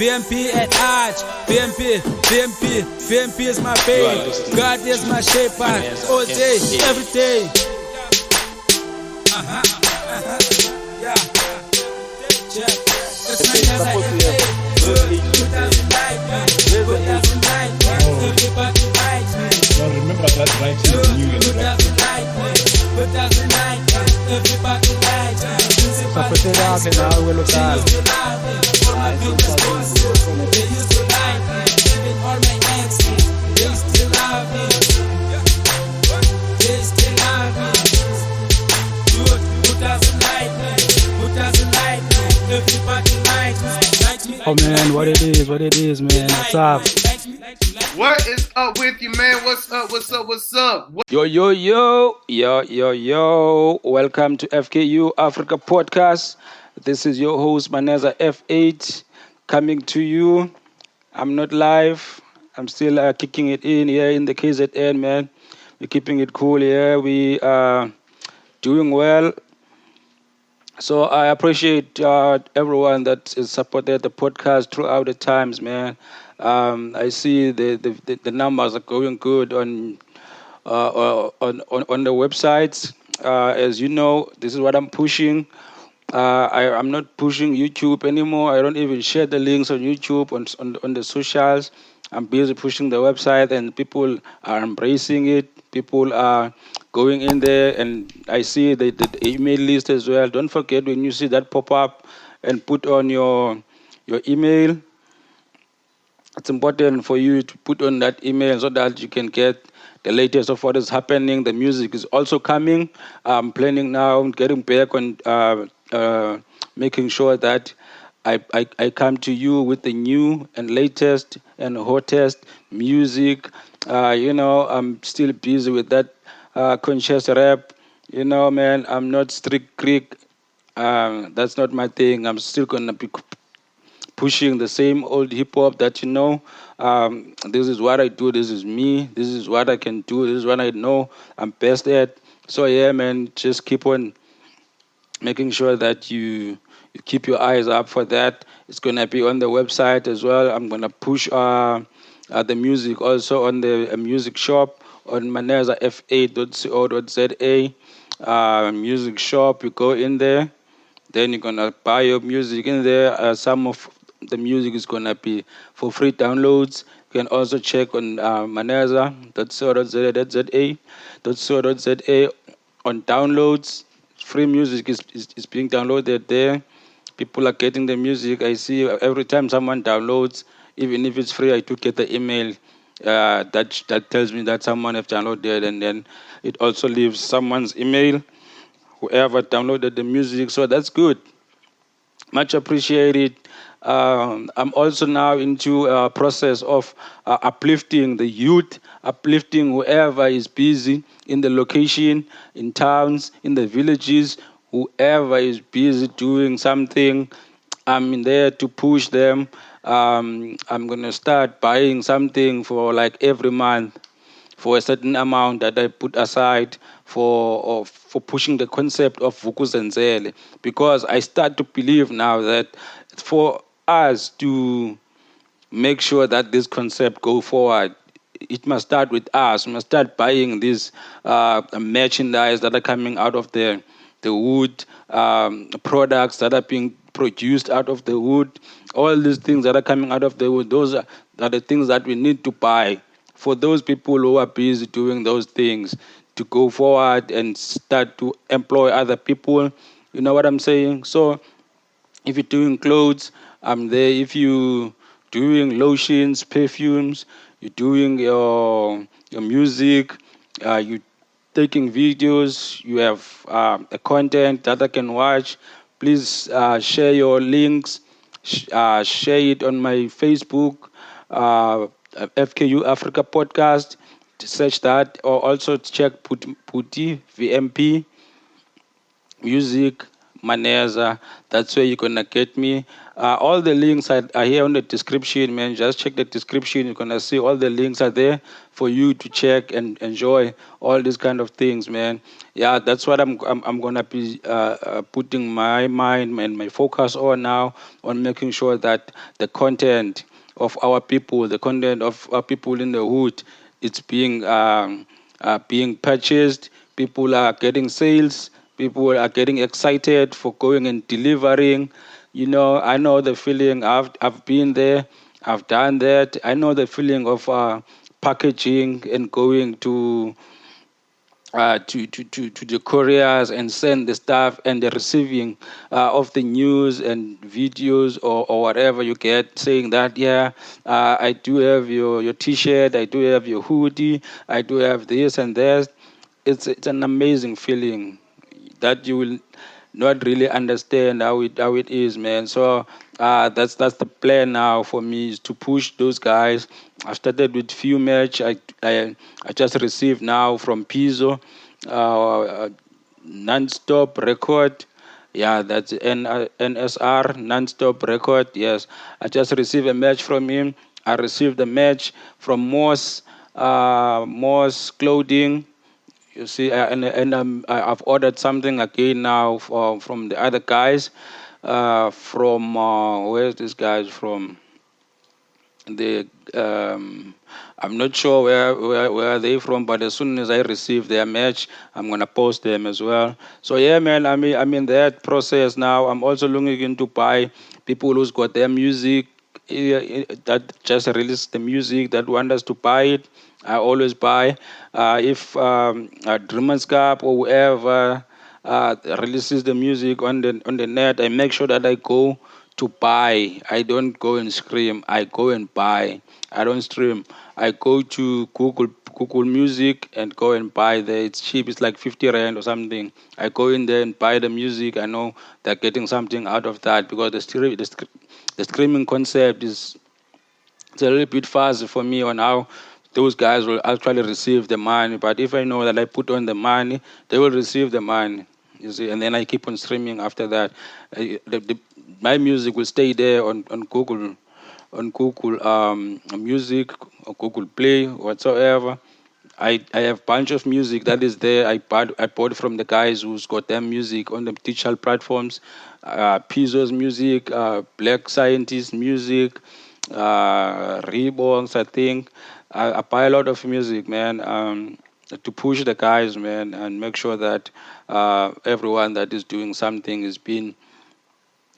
VMP at Arch. VMP is my babe. God is my shepherd. All day, every day. Yeah. Check. It's Maneza F8. 2009, everybody likes me. Well, remember that right here in New York. 2009, everybody likes me. Sapete now quello tal. All my viewers sponsors, they used to like me. Even all my exes, they still love me. They still love me. Dude, who doesn't like me? Who doesn't like me? Everybody likes me. Oh man, what it is, man. What's up? What is up with you, man? What's up? Yo. Welcome to FKU Africa Podcast. This is your host, Maneza F8, coming to you. I'm not live. I'm still kicking it in here in the KZN, man. We're keeping it cool here. We are doing well. So I appreciate everyone that has supported the podcast throughout the times, man. I see the numbers are going good on the websites. As you know, this is what I'm pushing. I'm not pushing YouTube anymore. I don't even share the links on YouTube on the socials. I'm busy pushing the website, and people are embracing it. People are going in there, and I see the email list as well. Don't forget when you see that pop up and put on your email. It's important for you to put on that email so that you can get the latest of what is happening. The music is also coming. I'm planning now, getting back on making sure that I come to you with the new and latest and hottest music. I'm still busy with that conscious rap. Man, I'm not strict Greek. That's not my thing. I'm still gonna be pushing the same old hip hop that you know. This is what I do. This is me. This is what I can do. This is what I know I'm best at. So yeah, man, just keep on making sure that you keep your eyes up for that. It's gonna be on the website as well. I'm gonna push the music also on the music shop on Maneza F8.co.za. Music shop. You go in there. Then you're gonna buy your music in there. Some of the music is gonna be for free downloads. You can also check on maneza.co.za on downloads. Free music is being downloaded there. People are getting the music. I see every time someone downloads, even if it's free, I do get the email that tells me that someone has downloaded, and then it also leaves someone's email, whoever downloaded the music. So that's good. Much appreciated. I'm also now into a process of uplifting the youth, uplifting whoever is busy in the location, in towns, in the villages, whoever is busy doing something. I'm in there to push them. I'm going to start buying something for like every month for a certain amount that I put aside for pushing the concept of Vukuzenzele, because I start to believe now that for us to make sure that this concept go forward, it must start with us. We must start buying these merchandise that are coming out of the wood, products that are being produced out of the wood, all these things that are coming out of the wood. Those are the things that we need to buy for those people who are busy doing those things, to go forward and start to employ other people. You know what I'm saying? So if you're doing clothes, I'm there. If you're doing lotions, perfumes, you're doing your music, you're taking videos, you have a content that I can watch, please share your links, share it on my Facebook, FKU Africa Podcast, to search that, or also check Puti VMP, music, Maneza. That's where you're gonna get me. All the links are here on the description, man. Just check the description. You're gonna see all the links are there for you to check and enjoy all these kind of things, man. Yeah, that's what I'm gonna be putting my mind and my focus on now, on making sure that the content of our people, the content of our people in the hood, it's being purchased. People are getting sales. People are getting excited for going and delivering. You know, I know the feeling. I've been there. I've done that. I know the feeling of packaging and going to the couriers and send the stuff and the receiving of the news and videos or whatever you get saying that, yeah, I do have your t-shirt, I do have your hoodie, I do have this and that. It's an amazing feeling that you will not really understand how it is, man. So that's the plan now for me, is to push those guys. I started with few merch. I just received now from Pizzo, non-stop record. Yeah, that's NSR non-stop record. Yes, I just received a match from him. I received a match from Moss Clothing. You see, I've ordered something again now from the other guys. From where's this guys from? The I'm not sure where they from, but as soon as I receive their match, I'm gonna post them as well. So yeah, man, I'm in that process now. I'm also looking into buy people who's got their music, that just released the music, that want us to buy it. I always buy. If Dreamers Cup or whoever releases the music on the net, I make sure that I go to buy. I don't go and scream. I go and buy. I don't stream. I go to Google Music and go and buy there. It's cheap. It's like 50 rand or something. I go in there and buy the music. I know they're getting something out of that, because the streaming concept is, it's a little bit fast for me on how those guys will actually receive the money. But if I know that I put on the money, they will receive the money. You see, and then I keep on streaming after that. My music will stay there on Google Music or Google Play whatsoever. I have bunch of music that is there. I bought from the guys who's got their music on the digital platforms. Pizzo's music, Black Scientist music, Reebongs, I think. I buy a lot of music, man, to push the guys, man, and make sure that everyone that is doing something is being,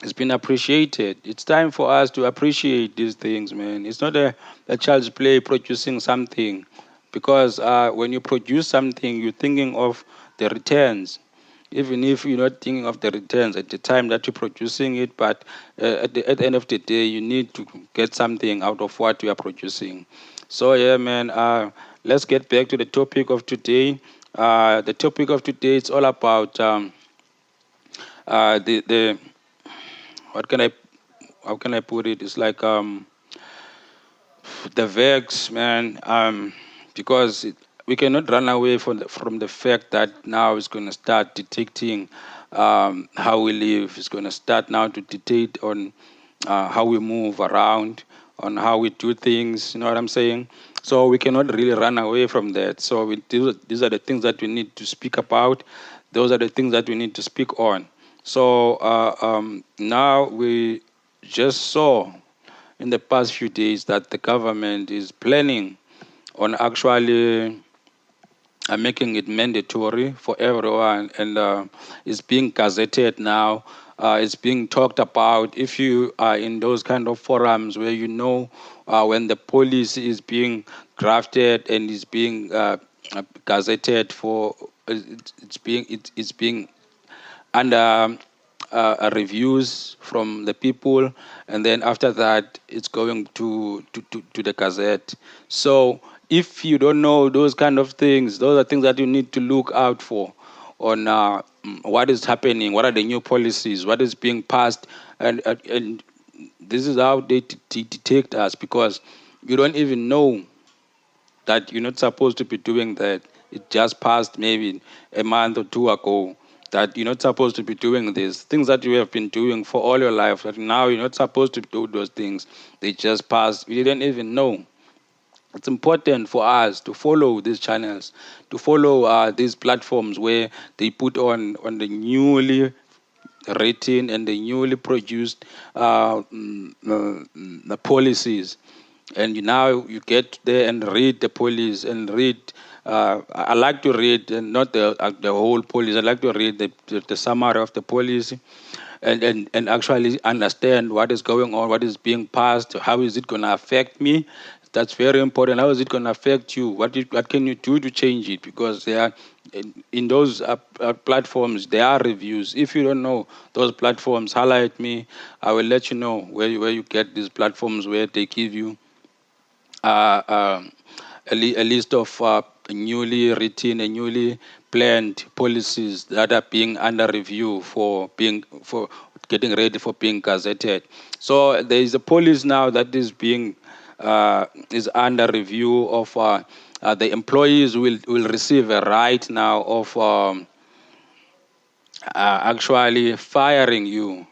it's been appreciated. It's time for us to appreciate these things, man. It's not a child's play producing something, because when you produce something, you're thinking of the returns. Even if you're not thinking of the returns at the time that you're producing it, but at the end of the day, you need to get something out of what you are producing. So yeah, man. Let's get back to the topic of today. The topic of today is all about the what can I how can I put it? It's like the vex, man. Because we cannot run away from the fact that now it's going to start detecting how we live. It's going to start now to dictate on how we move around, on how we do things. You know what I'm saying? So we cannot really run away from that. So these are the things that we need to speak about. Those are the things that we need to speak on. So now we just saw in the past few days that the government is planning on actually making it mandatory for everyone, and it's being gazetted now. It's being talked about. If you are in those kind of forums where you know when the policy is being drafted and is being gazetted for, it's being under reviews from the people, and then after that it's going to the gazette. So if you don't know those kind of things, those are things that you need to look out for on what is happening, what are the new policies, what is being passed, and this is how they detect us, because you don't even know that you're not supposed to be doing that. It just passed maybe a month or two ago. that you're not supposed to be doing this. Things that you have been doing for all your life, that now you're not supposed to do those things. They just passed. You didn't even know. It's important for us to follow these channels, to follow these platforms where they put on the newly written and the newly produced the policies. And now you get there and read the policy and read. I like to read, and not the whole policy. I like to read the summary of the policy, and actually understand what is going on, what is being passed, how is it going to affect me. That's very important. How is it going to affect you? What can you do to change it? Because there are, in those platforms, there are reviews. If you don't know those platforms, highlight me. I will let you know where you get these platforms where they give you uh, um, a list of newly written and newly planned policies that are being under review for getting ready for being gazetted. So there is a policy now that is under review of the employees will receive a right now of actually firing you.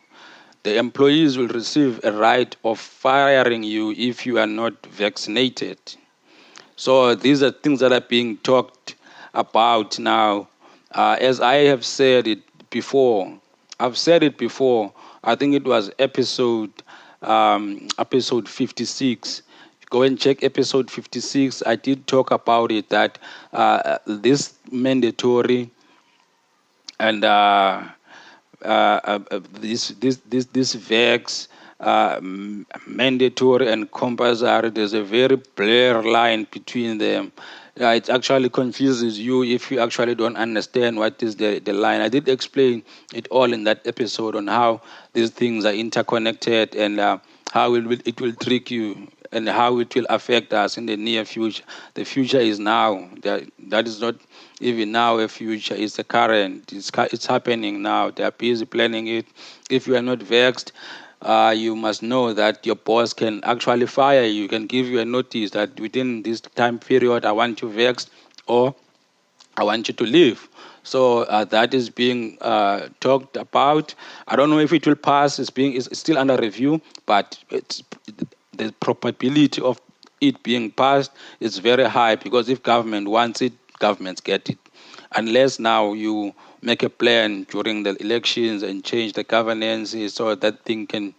The employees will receive a right of firing you if you are not vaccinated. So these are things that are being talked about now. As I have said it before, I've said it before. I think it was episode 56. Go and check episode 56. I did talk about it, that this mandatory and this vax mandatory and compulsory, there's a very blur line between them. It actually confuses you if you actually don't understand what is the line. I did explain it all in that episode on how these things are interconnected, and how it will trick you, and how it will affect us in the near future. The future is now. That is not even now a future. It's the current. It's happening now. They are busy planning it. If you are not vexed, you must know that your boss can actually fire you. Can give you a notice that within this time period, I want you vexed, or I want you to leave. So that is being talked about. I don't know if it will pass. It's still under review, but the probability of it being passed is very high, because if government wants it, governments get it. Unless now you make a plan during the elections and change the governance so that thing can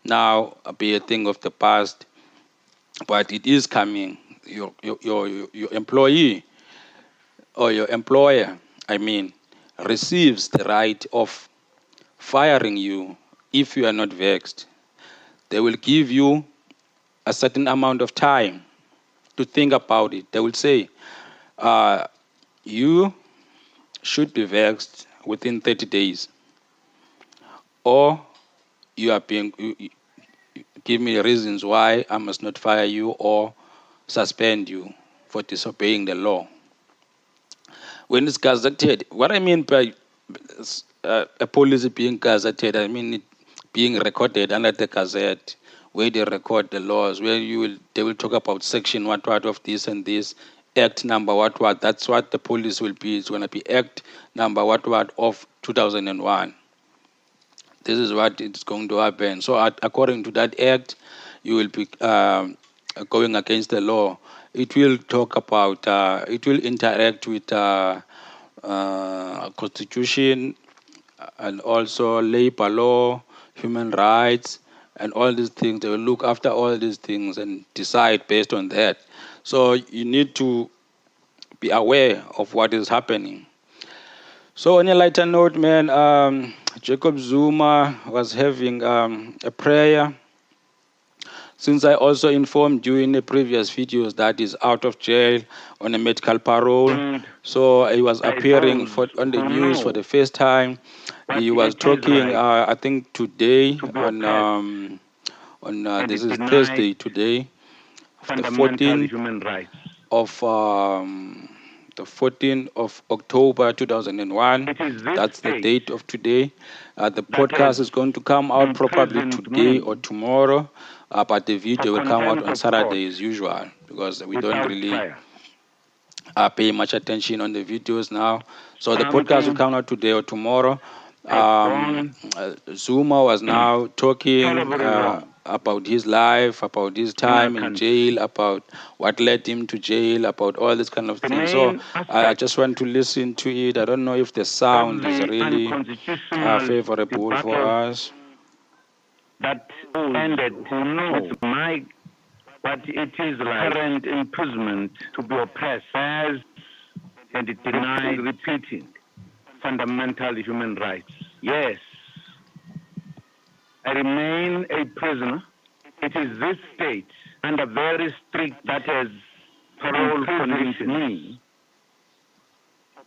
now be a thing of the past. But it is coming. Your employee or your employer, receives the right of firing you if you are not vexed. They will give you a certain amount of time to think about it. They will say, you should be vexed within 30 days, or you are being, give me reasons why I must not fire you or suspend you for disobeying the law. When it's gazetted, what I mean by a policy being gazetted, I mean it being recorded under the gazette, where they record the laws, where they will talk about section what of this and this, act number what. That's what the policy will be. It's going to be act number what of 2001. This is what is going to happen. So according to that act, you will be going against the law. It will talk about, it will interact with constitution, and also labor law, human rights, and all these things. They will look after all these things and decide based on that. So you need to be aware of what is happening. So on a lighter note, man, Jacob Zuma was having a prayer. Since I also informed you in the previous videos that he's out of jail on a medical parole, so he was appearing on the news for the first time. He was talking, I think today on this is Thursday today, the 14th of October 2001. That's the date of today. The podcast is going to come out probably today or tomorrow, but the video will come out on Saturday as usual, because we don't really pay much attention on the videos now. So the podcast will come out today or tomorrow. Zuma was now talking about his life, about his time in jail, about what led him to jail, about all this kind of thing. So I just want to listen to it. I don't know if the sound is really favorable for us. That ended, who knows what it is like current imprisonment to be oppressed as and deny repeating fundamental human rights. Yes, I remain a prisoner. It is this state under very strict that has parole conditions me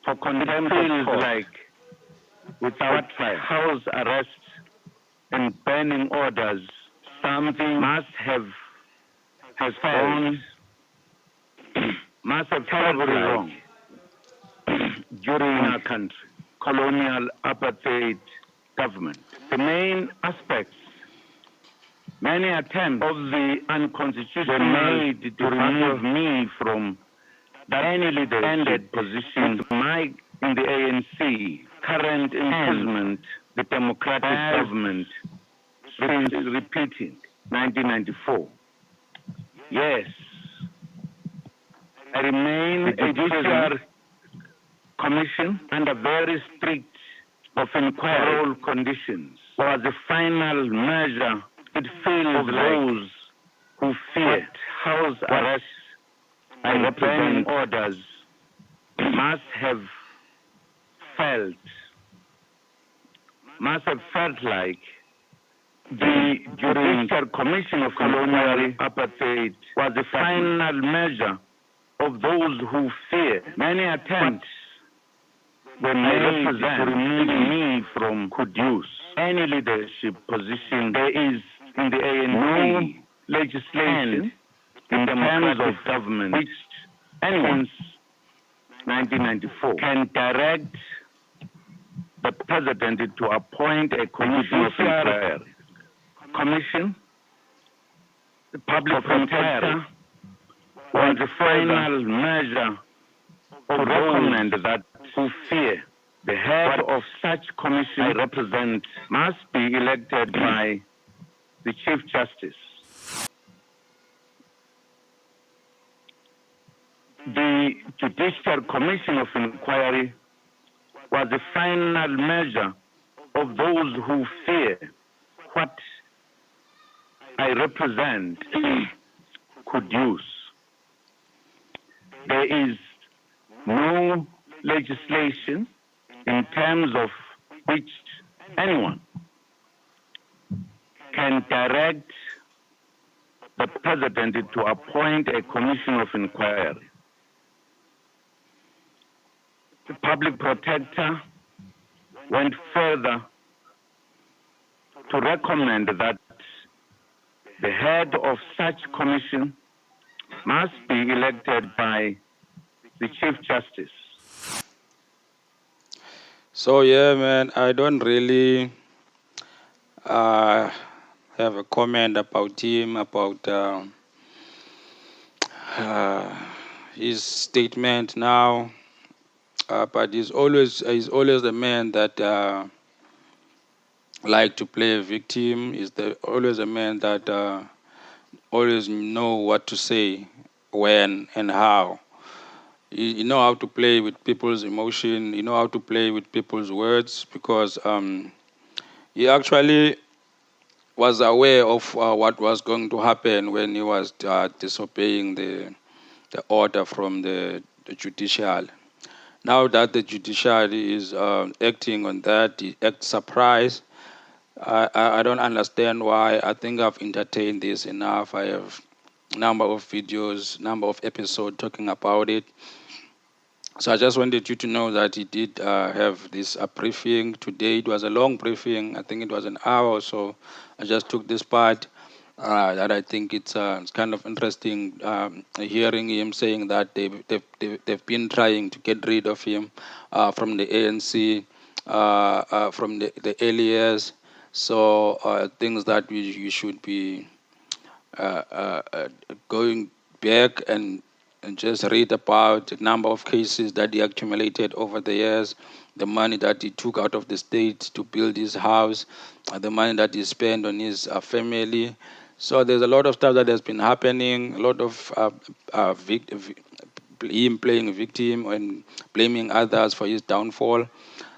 for contempt of court, like without house arrest and banning orders. Something must have terribly wrong during our country, colonial apartheid government. The main aspects, many attempts of the unconstitutional made to remove me from that any leadership position in the ANC, current imprisonment, the democratic government, since repeating 1994. Yes, I remain a judicial commission under very strict of inquiry conditions was the final measure. It feels like those who feared house arrest and representing orders must have felt like the Judicial Commission of Colonial Apartheid was the final measure of those who fear. Many attempts were made to remove me from Kudus, any leadership position there is in the ANC legislation in the terms of government which anyone 1994 can direct the president to appoint a commission of inquiry. Commission, the public protector, was the final measure to recommend that who fear the head of such commission I represent must be elected by the Chief Justice. The Judicial Commission of Inquiry was the final measure of those who fear what I represent could use. There is no legislation in terms of which anyone can direct the president to appoint a commission of inquiry. The public protector went further to recommend that the head of such commission must be elected by the Chief Justice. So yeah, man, I don't really have a comment about him, about his statement now. But he's always the man that like to play a victim. He's always a man that always know what to say, when and how. You know how to play with people's emotion. You know how to play with people's words, because he actually was aware of what was going to happen when he was disobeying the order from the judicial. Now that the judiciary is acting on that, he acts surprised. I don't understand why. I think I've entertained this enough. I have number of videos, number of episodes talking about it. So I just wanted you to know that he did have this briefing today. It was a long briefing. I think it was an hour or so. I just took this part that I think it's kind of interesting, hearing him saying that they've been trying to get rid of him from the ANC, from the early years. So things that you should be going back and and just read about the number of cases that he accumulated over the years, the money that he took out of the state to build his house, the money that he spent on his family. So there's a lot of stuff that has been happening, a lot of him playing victim and blaming others for his downfall.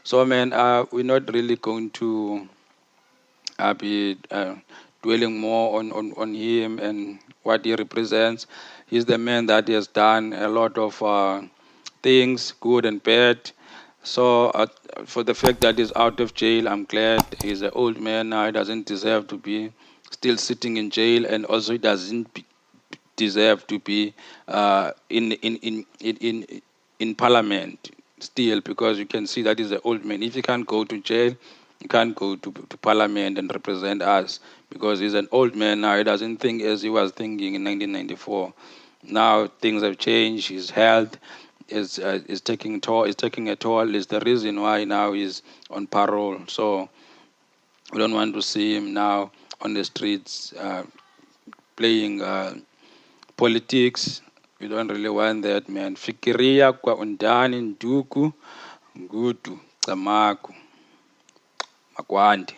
So, man, we're not really going to be dwelling more on him and what he represents. He's the man that has done a lot of things, good and bad. So, for the fact that he's out of jail, I'm glad. He's an old man now. He doesn't deserve to be still sitting in jail, and also he doesn't deserve to be in parliament still, because you can see that he's an old man. If he can't go to jail, he can't go to parliament and represent us, because he's an old man now. He doesn't think as he was thinking in 1994. Now things have changed. His health is taking toll. Is taking a toll. Is the reason why now he's on parole. So we don't want to see him now on the streets playing politics. We don't really want that, man. Fikiria kwa undani ndugu ngutu tsamaku makwande.